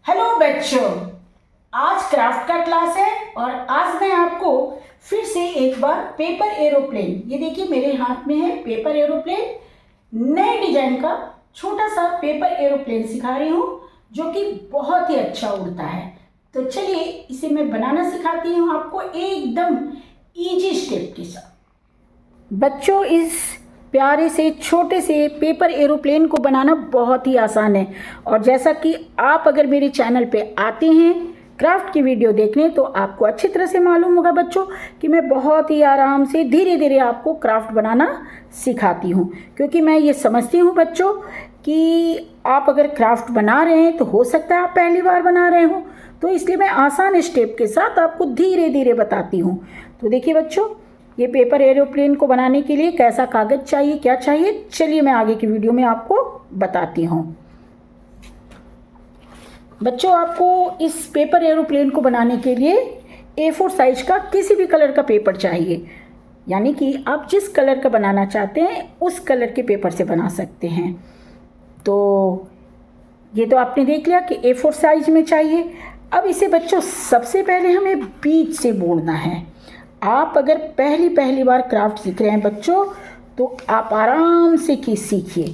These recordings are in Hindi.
हेलो बच्चों, आज क्राफ्ट का क्लास है और आज मैं आपको फिर से एक बार पेपर एरोप्लेन, ये देखिए मेरे हाथ में है पेपर एरोप्लेन, नए डिजाइन का छोटा सा पेपर एरोप्लेन सिखा रही हूँ जो कि बहुत ही अच्छा उड़ता है। तो चलिए इसे मैं बनाना सिखाती हूँ आपको एकदम इजी स्टेप के साथ। बच्चों, इस प्यारे से छोटे से पेपर एरोप्लेन को बनाना बहुत ही आसान है और जैसा कि आप अगर मेरे चैनल पे आते हैं क्राफ्ट की वीडियो देखने तो आपको अच्छी तरह से मालूम होगा बच्चों कि मैं बहुत ही आराम से धीरे धीरे आपको क्राफ्ट बनाना सिखाती हूँ, क्योंकि मैं ये समझती हूँ बच्चों कि आप अगर क्राफ्ट बना रहे हैं तो हो सकता है आप पहली बार बना रहे हो, तो इसलिए मैं आसान स्टेप के साथ आपको धीरे धीरे बताती हूँ। तो देखिए बच्चों, ये पेपर एरोप्लेन को बनाने के लिए कैसा कागज़ चाहिए, क्या चाहिए, चलिए मैं आगे की वीडियो में आपको बताती हूँ। बच्चों, आपको इस पेपर एरोप्लेन को बनाने के लिए A4 साइज का किसी भी कलर का पेपर चाहिए, यानी कि आप जिस कलर का बनाना चाहते हैं उस कलर के पेपर से बना सकते हैं। तो ये तो आपने देख लिया कि A4 साइज में चाहिए। अब इसे बच्चों सबसे पहले हमें बीच से मोड़ना है। आप अगर पहली बार क्राफ्ट सीख रहे हैं बच्चों तो आप आराम से सीखिए,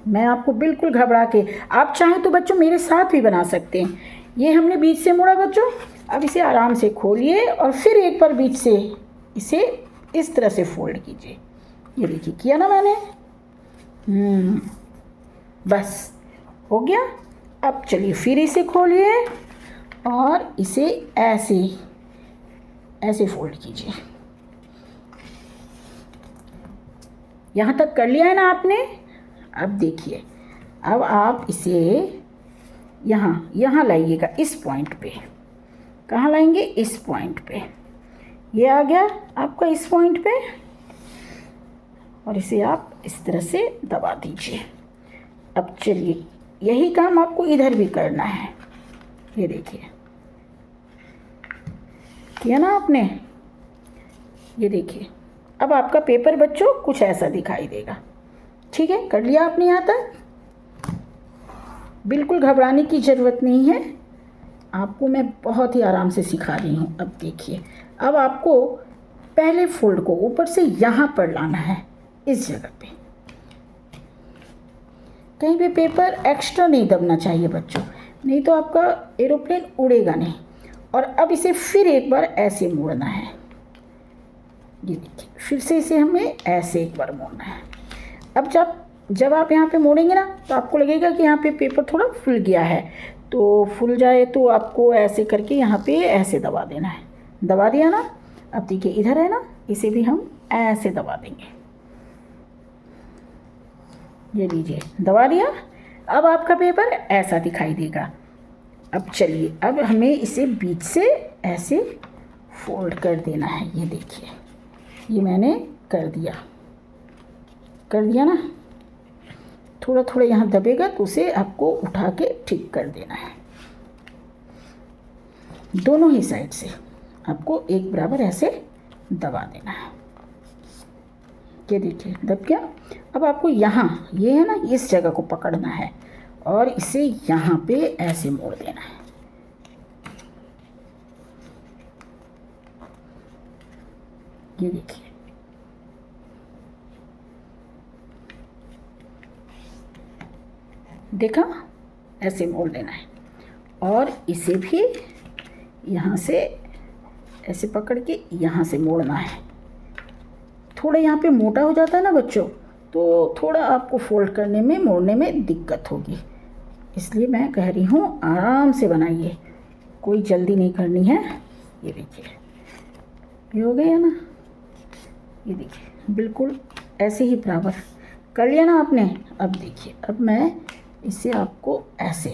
मैं आपको बिल्कुल घबरा के, आप चाहें तो बच्चों मेरे साथ भी बना सकते हैं। ये हमने बीच से मोड़ा बच्चों, अब इसे आराम से खोलिए और फिर एक बार बीच से इसे इस तरह से फोल्ड कीजिए। ये देखिए किया ना मैंने, बस हो गया। अब चलिए फिर इसे खोलिए और इसे ऐसे ऐसे फोल्ड कीजिए। यहाँ तक कर लिया है ना आपने। अब देखिए, अब आप इसे यहाँ लाइएगा, इस पॉइंट पे। कहाँ लाएंगे? इस पॉइंट पे। ये आ गया आपका इस पॉइंट पे और इसे आप इस तरह से दबा दीजिए। अब चलिए यही काम आपको इधर भी करना है। ये देखिए किया ना आपने। ये देखिए अब आपका पेपर बच्चों कुछ ऐसा दिखाई देगा। ठीक है, कर लिया आपने यहाँ तक। बिल्कुल घबराने की ज़रूरत नहीं है, आपको मैं बहुत ही आराम से सिखा रही हूँ। अब देखिए, अब आपको पहले फोल्ड को ऊपर से यहाँ पर लाना है, इस जगह पे। कहीं भी पेपर एक्स्ट्रा नहीं दबना चाहिए बच्चों, नहीं तो आपका एरोप्लेन उड़ेगा नहीं। और अब इसे फिर एक बार ऐसे मोड़ना है। ये देखिए फिर से इसे हमें ऐसे एक बार मोड़ना है। अब जब आप यहाँ पे मोड़ेंगे ना तो आपको लगेगा कि यहाँ पे पेपर थोड़ा फूल गया है, तो फूल जाए तो आपको ऐसे करके यहाँ पे ऐसे दबा देना है। दबा दिया ना। अब देखिए इधर है ना, इसे भी हम ऐसे दबा देंगे। ये लीजिए दबा दिया। अब आपका पेपर ऐसा दिखाई देगा। अब चलिए, अब हमें इसे बीच से ऐसे फोल्ड कर देना है। ये देखिए ये मैंने कर दिया ना। थोड़ा थोड़ा यहाँ दबेगा तो उसे आपको उठा के ठीक कर देना है। दोनों ही साइड से आपको एक बराबर ऐसे दबा देना है। ये देखिए दब गया। अब आपको यहाँ ये है ना, इस जगह को पकड़ना है और इसे यहाँ पे ऐसे मोड़ देना है। ये देखिए देखा, ऐसे मोड़ देना है और इसे भी यहाँ से ऐसे पकड़ के यहाँ से मोड़ना है। थोड़ा यहाँ पे मोटा हो जाता है ना बच्चों, तो थोड़ा आपको फोल्ड करने में, मोड़ने में दिक्कत होगी, इसलिए मैं कह रही हूँ आराम से बनाइए, कोई जल्दी नहीं करनी है। ये देखिए ये हो गया ना। ये देखिए बिल्कुल ऐसे ही बराबर कर लिया ना आपने। अब देखिए, अब मैं इसे आपको ऐसे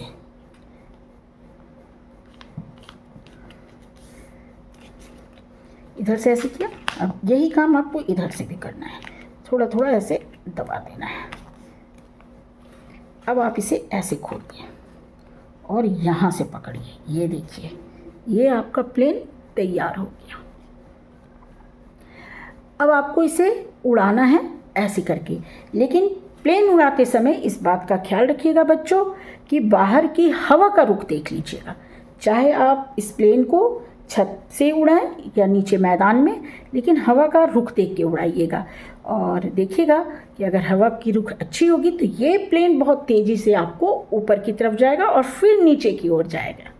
इधर से ऐसे किया। अब यही काम आपको इधर से भी करना है, थोड़ा थोड़ा ऐसे दबा देना है। अब आप इसे ऐसे खोलिए और यहाँ से पकड़िए। ये देखिए ये आपका प्लेन तैयार हो गया। अब आपको इसे उड़ाना है ऐसे करके, लेकिन प्लेन उड़ाते समय इस बात का ख्याल रखिएगा बच्चों कि बाहर की हवा का रुख देख लीजिएगा। चाहे आप इस प्लेन को छत से उड़ाएं या नीचे मैदान में, लेकिन हवा का रुख देख के उड़ाइएगा। और देखिएगा कि अगर हवा की रुख अच्छी होगी तो ये प्लेन बहुत तेज़ी से आपको ऊपर की तरफ जाएगा और फिर नीचे की ओर जाएगा।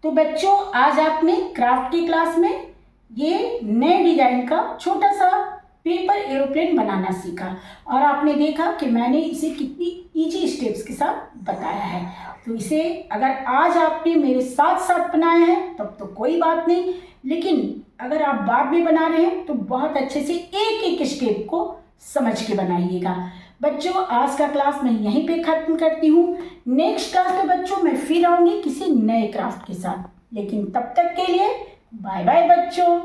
तो बच्चों, आज आपने क्राफ्ट की क्लास में ये नए डिजाइन का छोटा सा पेपर एरोप्लेन बनाना सीखा और आपने देखा कि मैंने इसे कितनी इजी स्टेप्स के साथ बताया है। तो इसे अगर आज आपने मेरे साथ साथ बनाया है तब तो कोई बात नहीं, लेकिन अगर आप बाद में बना रहे हैं तो बहुत अच्छे से एक एक स्टेप को समझ के बनाइएगा। बच्चों, आज का क्लास मैं यहीं पे खत्म करती हूँ। नेक्स्ट क्लास में बच्चों मैं फिर आऊँगी किसी नए क्राफ्ट के साथ, लेकिन तब तक के लिए बाय बाय बच्चों।